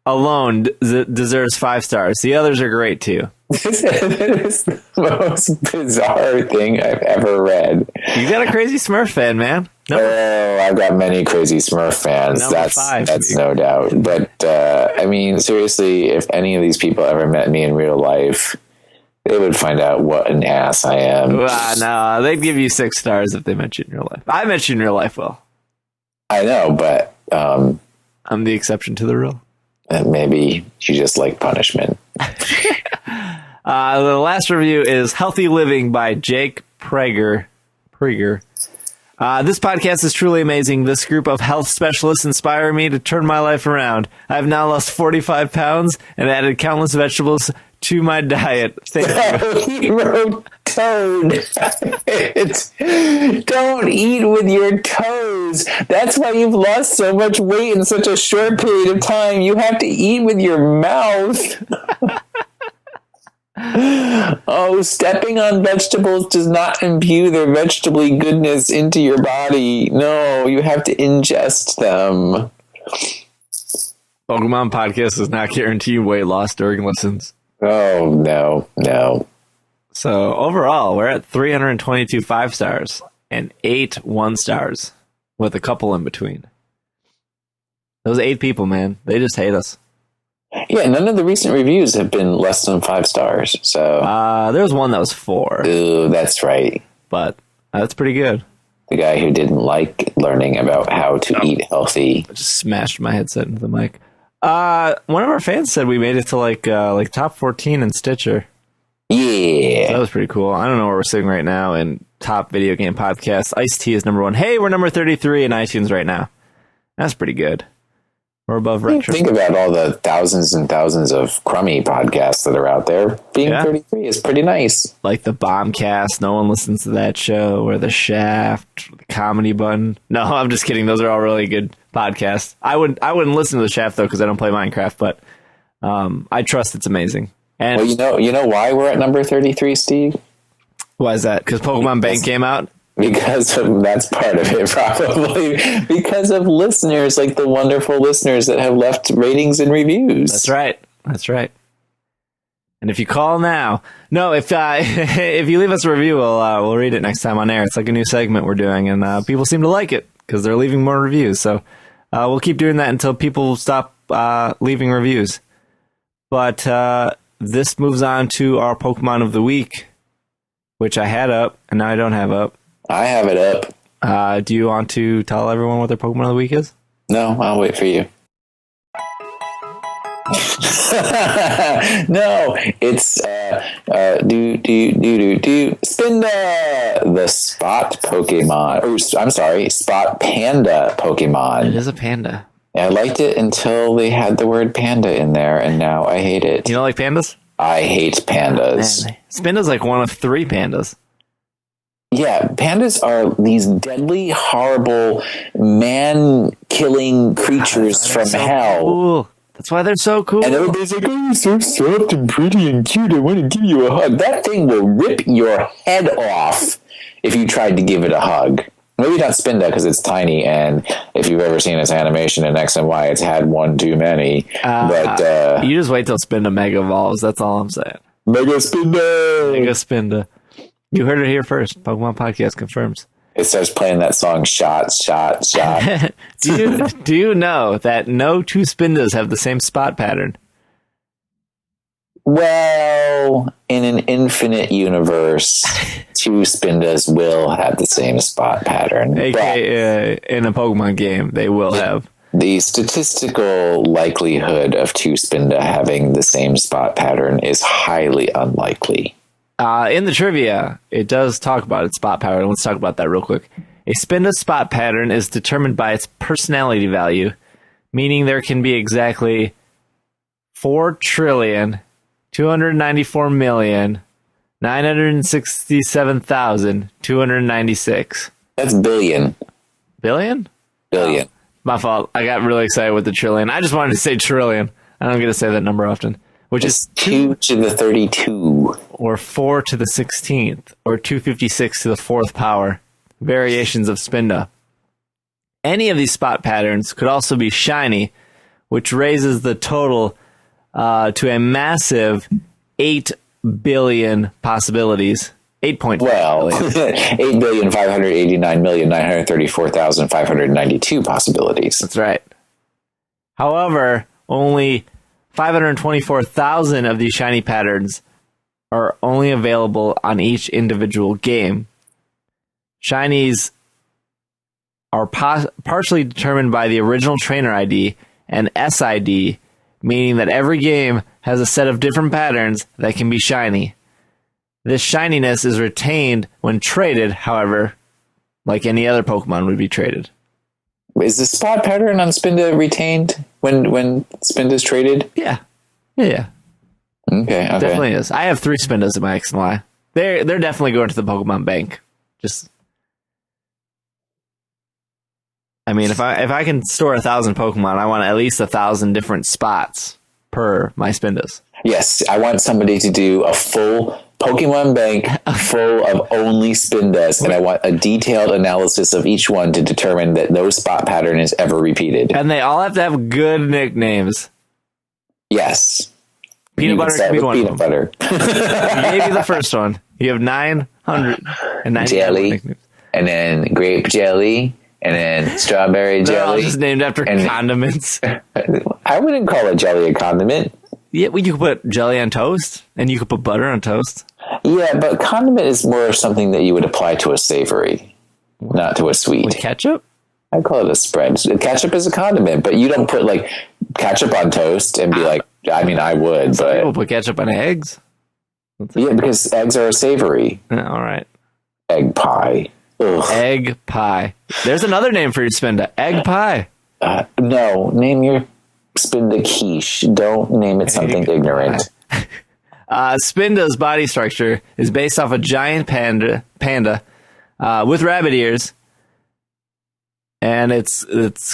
alone deserves 5 stars. The others are great, too. This is the most bizarre thing I've ever read. You got a Crazy Smurf fan, man. I've got many Crazy Smurf fans. That's no doubt. But I mean, seriously, if any of these people ever met me in real life, they would find out what an ass I am. No, they'd give you 6 stars if they met you in real life. I met you in real life, Will. I know, but I'm the exception to the rule. Maybe you just like punishment. The last review is Healthy Living by Jake Prager. This podcast is truly amazing. This group of health specialists inspire me to turn my life around. I've now lost 45 pounds and added countless vegetables to my diet. Thank you. He wrote toad. Don't eat with your toes. That's why you've lost so much weight in such a short period of time. You have to eat with your mouth. Stepping on vegetables does not imbue their vegetable goodness into your body. No, you have to ingest them. Pokemon Podcast does not guarantee weight loss during listens. Oh, no. So overall, we're at 322 5 stars and 8 1 stars with a couple in between. Those 8 people, man, they just hate us. Yeah, none of the recent reviews have been less than 5 stars. So there was one that was 4. Ooh, that's right. But that's pretty good. The guy who didn't like learning about how to eat healthy. I just smashed my headset into the mic. One of our fans said we made it to like top 14 in Stitcher. Yeah. So that was pretty cool. I don't know where we're sitting right now in top video game podcasts. Ice-T is number 1. Hey, we're number 33 in iTunes right now. That's pretty good. We're above retro. Think about all the thousands and thousands of crummy podcasts that are out there. Being 33 is pretty nice. Like the Bombcast. No one listens to that show. Or the Shaft. The Comedy Button. No, I'm just kidding. Those are all really good podcasts. I wouldn't listen to the Shaft, though, because I don't play Minecraft. But I trust it's amazing. And well, you know why we're at number 33, Steve? Why is that? Because Pokémon Bank came out? That's part of it, probably. Because of listeners, like the wonderful listeners that have left ratings and reviews. That's right. And if you call now, if you leave us a review, we'll read it next time on air. It's like a new segment we're doing, and people seem to like it because they're leaving more reviews. So we'll keep doing that until people stop leaving reviews. But this moves on to our Pokemon of the Week, which I had up, and now I don't have up. I have it up. Do you want to tell everyone what their Pokemon of the Week is? No, I'll wait for you. No, it's Spinda, the Spot Pokemon. Spot Panda Pokemon. It is a panda. I liked it until they had the word panda in there, and now I hate it. You don't like pandas? I hate pandas. Spinda's like one of 3 pandas. Yeah, pandas are these deadly, horrible, man-killing creatures from hell. Cool. That's why they're so cool. And everybody's like, oh, so soft and pretty and cute. I want to give you a hug. That thing will rip your head off if you tried to give it a hug. Maybe not Spinda because it's tiny, and if you've ever seen its animation in X and Y, it's had one too many. But you just wait till Spinda Mega evolves. That's all I'm saying. Mega Spinda! Mega Spinda. You heard it here first. Pokemon Podcast confirms. It starts playing that song, Shot, Shot, Shot. Do you know that no two Spindas have the same spot pattern? Well, in an infinite universe, two Spindas will have the same spot pattern. AKA, in a Pokemon game, they will have. The statistical likelihood of two Spinda having the same spot pattern is highly unlikely. In the trivia, it does talk about its spot pattern. Let's talk about that real quick. A Spinda spot pattern is determined by its personality value, meaning there can be exactly 4,294,967,296. That's billion. Billion? Billion. My fault. I got really excited with the trillion. I just wanted to say trillion. I don't get to say that number often. Which is 2 to the 32. Or 4 to the 16th. Or 256 to the 4th power. Variations of Spinda. Any of these spot patterns could also be shiny, which raises the total to a massive 8 billion possibilities. 8.5 well, 8,589,934,592 possibilities. That's right. However, only 524,000 of these shiny patterns are only available on each individual game. Shinies are partially determined by the original trainer ID and SID, meaning that every game has a set of different patterns that can be shiny. This shininess is retained when traded, however, like any other Pokemon would be traded. Is the spot pattern on Spinda retained when Spinda's traded? Yeah. Okay. Definitely is. I have 3 Spindas in my X and Y. They're definitely going to the Pokémon Bank. I mean, if I can store 1,000 Pokemon, I want at least 1,000 different spots per my Spindas. Yes, I want somebody to do a full Pokemon Bank full of only Spindas, and I want a detailed analysis of each one to determine that no spot pattern is ever repeated. And they all have to have good nicknames. Yes. Peanut butter can be one peanut of them. butter. I gave you the first one. You have 990 jelly, nicknames. and then grape jelly, and then strawberry They're all jelly. just named after condiments. I wouldn't call a jelly a condiment. Yeah, well, you could put jelly on toast, and you could put butter on toast. Yeah, but condiment is more something that you would apply to a savory, not to a sweet. With ketchup? I call it a spread. Ketchup is a condiment, but you don't put like ketchup on toast and be like, I mean, I would, Some but people put ketchup on eggs. yeah, because eggs are a savory. All right. Egg pie. Ugh. Egg pie. There's another name for your Spinda. Egg pie. No, name your Spinda quiche. Don't name it something ignorant. Spinda's body structure is based off a giant panda with rabbit ears, and its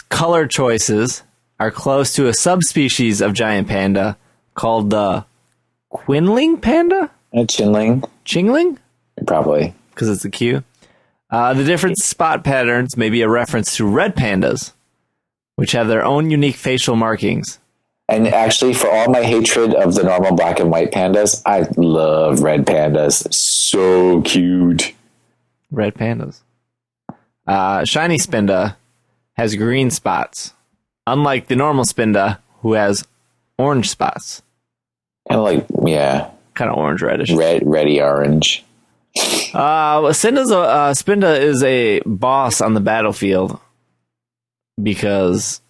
color choices are close to a subspecies of giant panda called the Quinling panda? A chinling? Chingling? Probably. Because it's a Q. The different spot patterns may be a reference to red pandas, which have their own unique facial markings. And actually, for all my hatred of the normal black and white pandas, I love red pandas. So cute. Red pandas. Shiny Spinda has green spots, unlike the normal Spinda, who has orange spots. Kind of like, yeah. Kind of orange-reddish. Reddy orange. Spinda is a boss on the battlefield because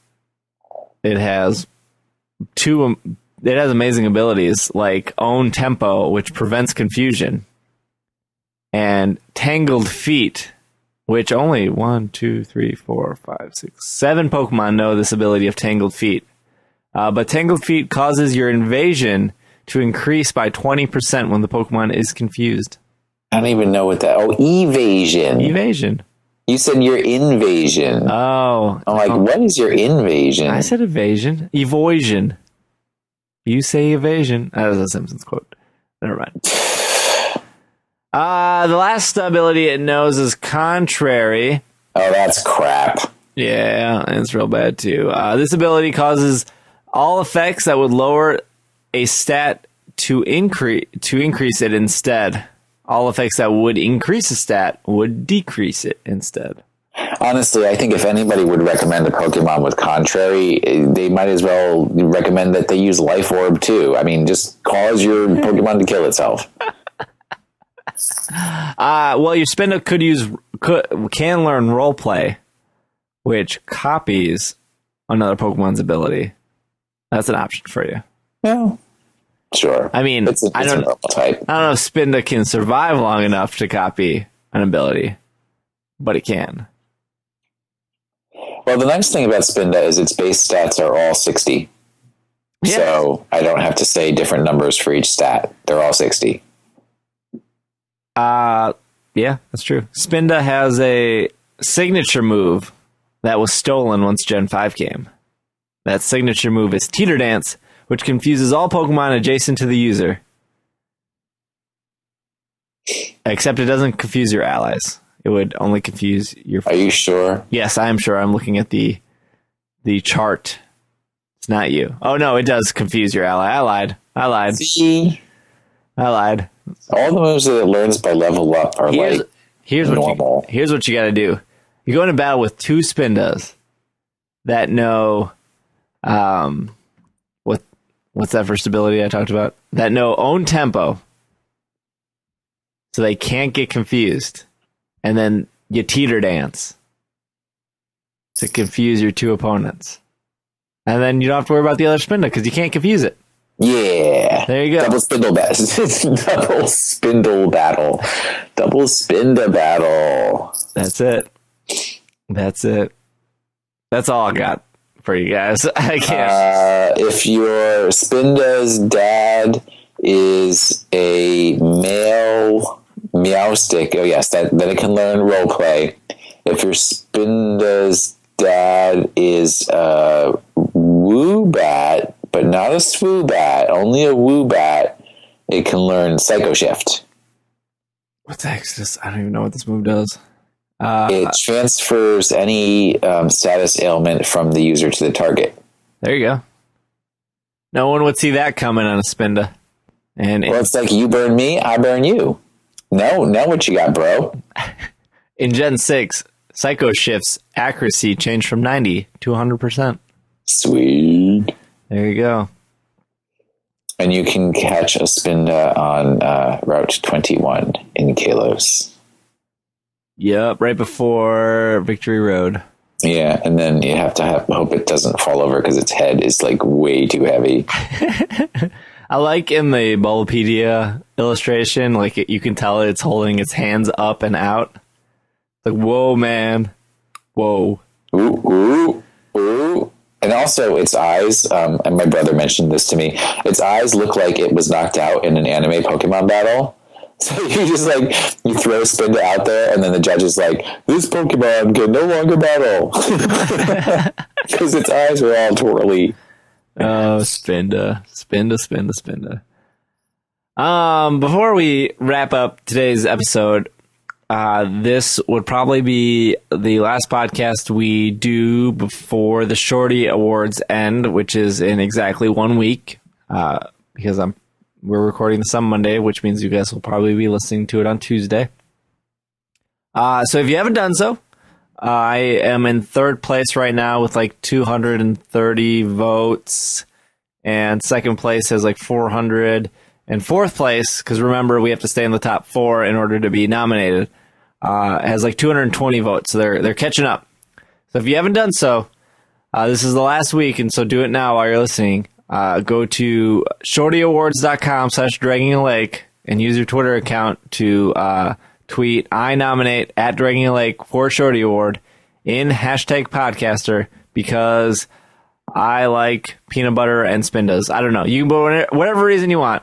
it has amazing abilities like Own Tempo, which prevents confusion, and Tangled Feet, which only 7 Pokemon know this ability of Tangled Feet. But Tangled Feet causes your invasion to increase by 20% when the Pokemon is confused. I don't even know what that... Oh, evasion. Evasion. You said your invasion. Oh. I'm like, what is your invasion? I said evasion. Evoision. You say evasion. That was a Simpsons quote. Never mind. The last ability it knows is Contrary, Oh, that's crap. Yeah, it's real bad too. This ability causes all effects that would lower a stat to increase it instead. All effects that would increase a stat would decrease it instead. Honestly, I think if anybody would recommend a Pokemon with Contrary, they might as well recommend that they use Life Orb too. I mean, just cause your Pokemon to kill itself. Well, your Spinda can learn Roleplay, which copies another Pokemon's ability. That's an option for you. Yeah, sure. I mean, I don't know if Spinda can survive long enough to copy an ability, but it can. Well, the nice thing about Spinda is its base stats are all 60. Yeah. So I don't have to say different numbers for each stat. They're all 60. Yeah, that's true. Spinda has a signature move that was stolen once Gen 5 came. That signature move is Teeter Dance, which confuses all Pokemon adjacent to the user. Except it doesn't confuse your allies. It would only confuse your... Are you sure? Yes, I am sure. I'm looking at the chart. It's not you. Oh, no, it does confuse your ally. I lied. See? I lied. All the moves that it learns by level up are normal. Here's what you got to do. You go into battle with two Spindas that know... what's that first ability I talked about? That know own tempo. So they can't get confused. And then you Teeter Dance to confuse your two opponents. And then you don't have to worry about the other Spinda because you can't confuse it. Yeah. There you go. Double Spindle battle. Double Spindle battle. Double Spinda battle. That's it. That's all I got for you guys. I can't. If your Spinda's dad is a male Meowstic, oh yes, then it can learn Roleplay. If your Spinda's dad is a Woobat, but not a Swoobat, only a Woobat, it can learn Psycho Shift. What the heck is this? I don't even know what this move does. It transfers any status ailment from the user to the target. There you go. No one would see that coming on a Spinda. Well, it's like you burn me, I burn you. No, what you got, bro? In Gen 6, Psycho Shift's accuracy changed from 90 to 100%. Sweet. There you go. And you can catch a Spinda on Route 21 in Kalos. Yep, right before Victory Road. Yeah, and then you have to hope it doesn't fall over because its head is like way too heavy. I like in the Bulbapedia illustration, like you can tell it's holding its hands up and out. Like, whoa, man. Whoa. Ooh. And also its eyes, and my brother mentioned this to me, its eyes look like it was knocked out in an anime Pokemon battle. So you throw Spinda out there, and then the judge is like, this Pokemon can no longer battle. Because its eyes were all twirly. Oh, Spinda. Before we wrap up today's episode, this would probably be the last podcast we do before the Shorty Awards end, which is in exactly 1 week, because we're recording this on Monday, which means you guys will probably be listening to it on Tuesday. So if you haven't done so, I am in third place right now with like 230 votes, and second place has like 400, and fourth place, because remember we have to stay in the top 4 in order to be nominated, has like 220 votes. So they're catching up. So if you haven't done so, this is the last week, and so do it now while you're listening. Go to shortyawards.com/dragging-a-lake and use your Twitter account to tweet I nominate at Dragging a Lake for Shorty Award in #podcaster because I like peanut butter and Spindas. I don't know. You can put whatever reason you want.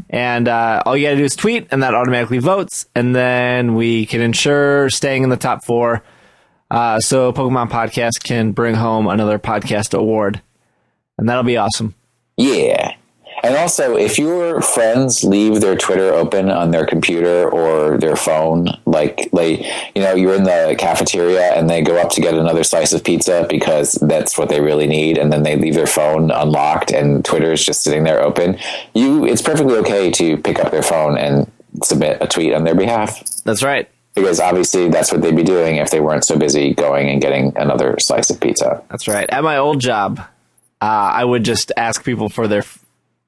And all you got to do is tweet, and that automatically votes. And then we can ensure staying in the top 4 so Pokemon Podcast can bring home another podcast award. And that'll be awesome. Yeah. And also, if your friends leave their Twitter open on their computer or their phone, like you're in the cafeteria and they go up to get another slice of pizza because that's what they really need, and then they leave their phone unlocked and Twitter is just sitting there open, it's perfectly okay to pick up their phone and submit a tweet on their behalf. That's right. Because obviously that's what they'd be doing if they weren't so busy going and getting another slice of pizza. That's right. At my old job, I would just ask people for their...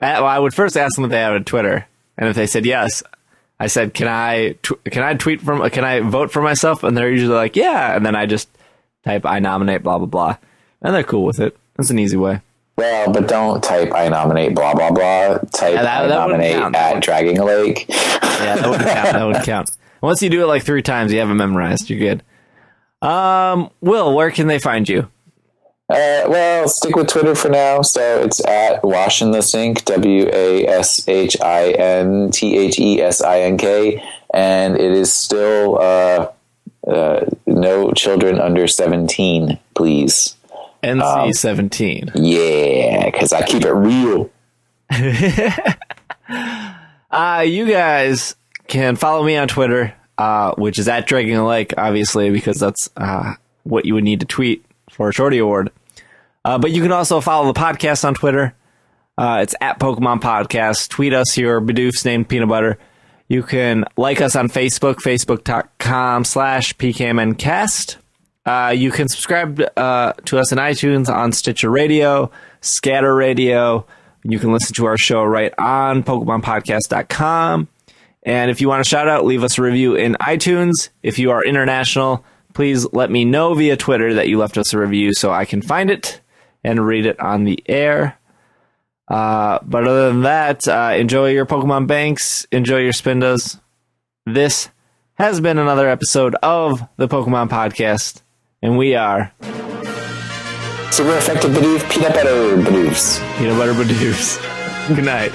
I would first ask them if they had a Twitter, and if they said yes, I said, "Can I vote for myself?" And they're usually like, "Yeah." And then I just type, "I nominate blah blah blah," and they're cool with it. That's an easy way. Well, but don't type "I nominate blah blah blah." Type "I nominate at Dragging a Lake." Yeah, that wouldn't count. That wouldn't count. Once you do it like 3 times, you have it memorized. You're good. Will, where can they find you? Well, stick with Twitter for now. So it's at Washin the Sink, WASHINTHESINK, and it is still no children under 17, please. NC-17. Yeah, because I keep it real. You guys can follow me on Twitter, which is at Dragging a Lake, obviously, because that's what you would need to tweet for a Shorty Award. But you can also follow the podcast on Twitter. It's at Pokemon Podcast. Tweet us your Bidoofs named Peanut Butter. You can like us on Facebook, facebook.com/PKMNcast. You can subscribe to us in iTunes, on Stitcher Radio, Scatter Radio. You can listen to our show right on PokemonPodcast.com. And if you want a shout out, leave us a review in iTunes. If you are international, please let me know via Twitter that you left us a review so I can find it and read it on the air. But other than that, enjoy your Pokemon banks, enjoy your Spindas. This has been another episode of the Pokemon Podcast, and we are Super effective Bidoof, Peanut Butter Bidoofs. Peanut Butter Bidoofs. Good night.